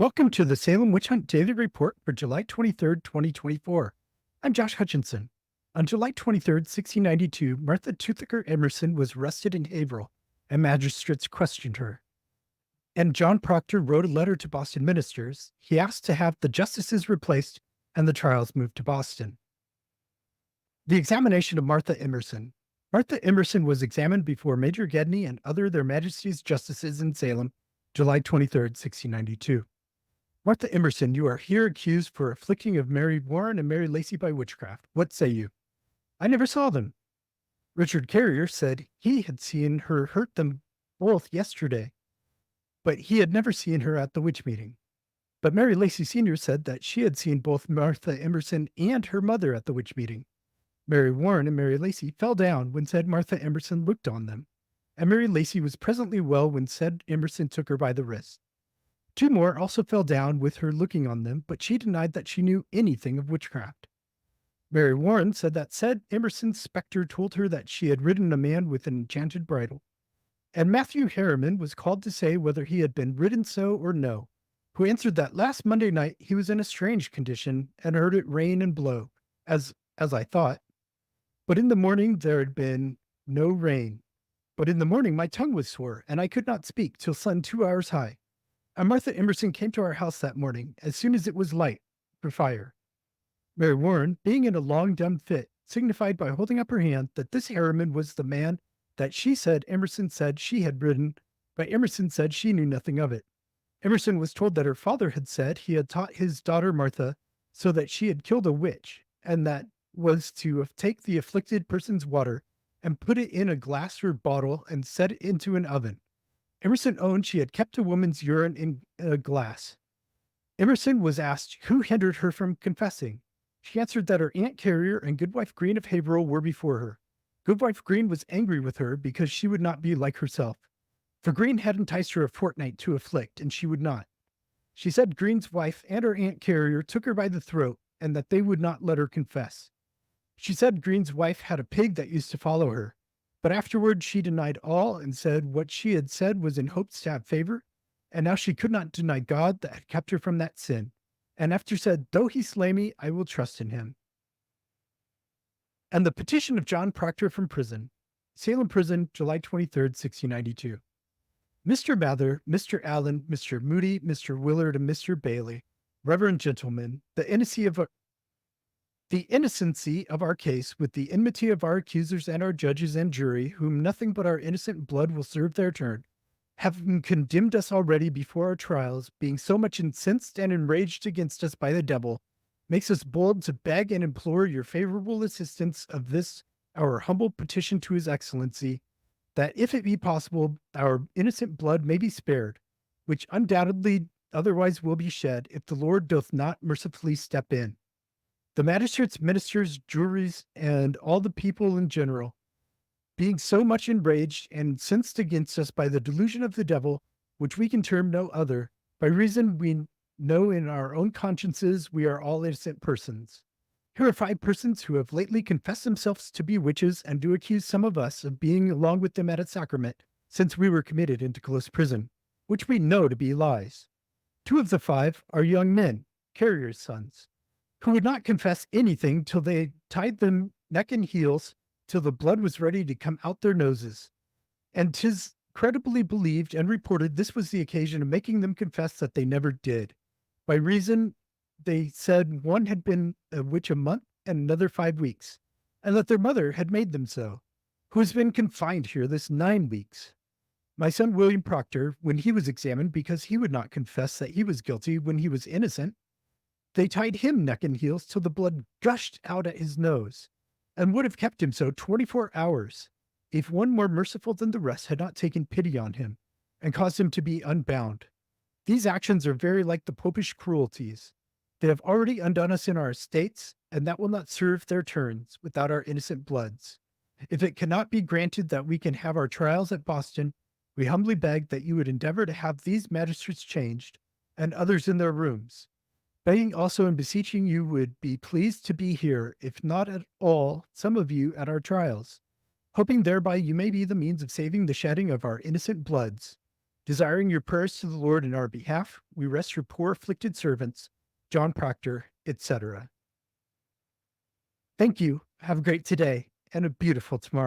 Welcome to the Salem Witch Hunt Daily Report for July 23rd, 2024. I'm Josh Hutchinson. On July 23rd, 1692, Martha Toothaker Emerson was arrested in Haverhill, and magistrates questioned her. And John Proctor wrote a letter to Boston ministers. He asked to have the justices replaced and the trials moved to Boston. The examination of Martha Emerson. Martha Emerson was examined before Major Gedney and other their majesty's justices in Salem, July 23rd, 1692. Martha Emerson, you are here accused for afflicting of Mary Warren and Mary Lacey by witchcraft. What say you? I never saw them. Richard Carrier said he had seen her hurt them both yesterday, but he had never seen her at the witch meeting. But Mary Lacey Sr. said that she had seen both Martha Emerson and her mother at the witch meeting. Mary Warren and Mary Lacey fell down when said Martha Emerson looked on them, and Mary Lacey was presently well when said Emerson took her by the wrist. Two more also fell down with her looking on them, but she denied that she knew anything of witchcraft. Mary Warren said that said Emerson's spectre told her that she had ridden a man with an enchanted bridle. And Matthew Harriman was called to say whether he had been ridden so or no, who answered that last Monday night he was in a strange condition and heard it rain and blow, as I thought. But in the morning there had been no rain. But in the morning my tongue was sore, and I could not speak till sun 2 hours high. And Martha Emerson came to our house that morning, as soon as it was light, for fire. Mary Warren, being in a long dumb fit, signified by holding up her hand that this Harriman was the man that she said Emerson said she had ridden, but Emerson said she knew nothing of it. Emerson was told that her father had said he had taught his daughter Martha so that she had killed a witch, and that was to take the afflicted person's water and put it in a glass or bottle and set it into an oven. Emerson owned she had kept a woman's urine in a glass. Emerson was asked who hindered her from confessing. She answered that her Aunt Carrier and Goodwife Green of Haverhill were before her. Goodwife Green was angry with her because she would not be like herself. For Green had enticed her a fortnight to afflict, and she would not. She said Green's wife and her Aunt Carrier took her by the throat, and that they would not let her confess. She said Green's wife had a pig that used to follow her. But afterward she denied all and said what she had said was in hopes to have favor, and now she could not deny God that had kept her from that sin. And after said, though he slay me, I will trust in him. And the petition of John Procter from prison. Salem Prison, July 23rd, 1692. Mr. Mather, Mr. Allen, Mr. Moody, Mr. Willard, and Mr. Bailey, Reverend gentlemen, the innocency of our case, with the enmity of our accusers and our judges and jury, whom nothing but our innocent blood will serve their turn, having condemned us already before our trials, being so much incensed and enraged against us by the devil, makes us bold to beg and implore your favorable assistance of this our humble petition to his excellency, that if it be possible, our innocent blood may be spared, which undoubtedly otherwise will be shed, if the Lord doth not mercifully step in. The magistrates, ministers, juries, and all the people in general, being so much enraged and incensed against us by the delusion of the devil, which we can term no other, by reason we know in our own consciences we are all innocent persons. Here are 5 persons who have lately confessed themselves to be witches and do accuse some of us of being along with them at a sacrament, since we were committed into close prison, which we know to be lies. 2 of the 5 are young men, carriers' sons, who would not confess anything till they tied them neck and heels till the blood was ready to come out their noses. And 'tis credibly believed and reported this was the occasion of making them confess that they never did. By reason, they said one had been a witch a month and another 5 weeks, and that their mother had made them so, who has been confined here this 9 weeks. My son William Proctor, when he was examined because he would not confess that he was guilty when he was innocent, they tied him neck and heels till the blood gushed out at his nose, and would have kept him so 24 hours, if one more merciful than the rest had not taken pity on him, and caused him to be unbound. These actions are very like the popish cruelties. They have already undone us in our estates, and that will not serve their turns without our innocent bloods. If it cannot be granted that we can have our trials at Boston, we humbly beg that you would endeavor to have these magistrates changed, and others in their rooms. Begging also and beseeching you would be pleased to be here, if not at all, some of you at our trials, hoping thereby you may be the means of saving the shedding of our innocent bloods. Desiring your prayers to the Lord in our behalf, we rest your poor afflicted servants, John Proctor, etc. Thank you. Have a great today and a beautiful tomorrow.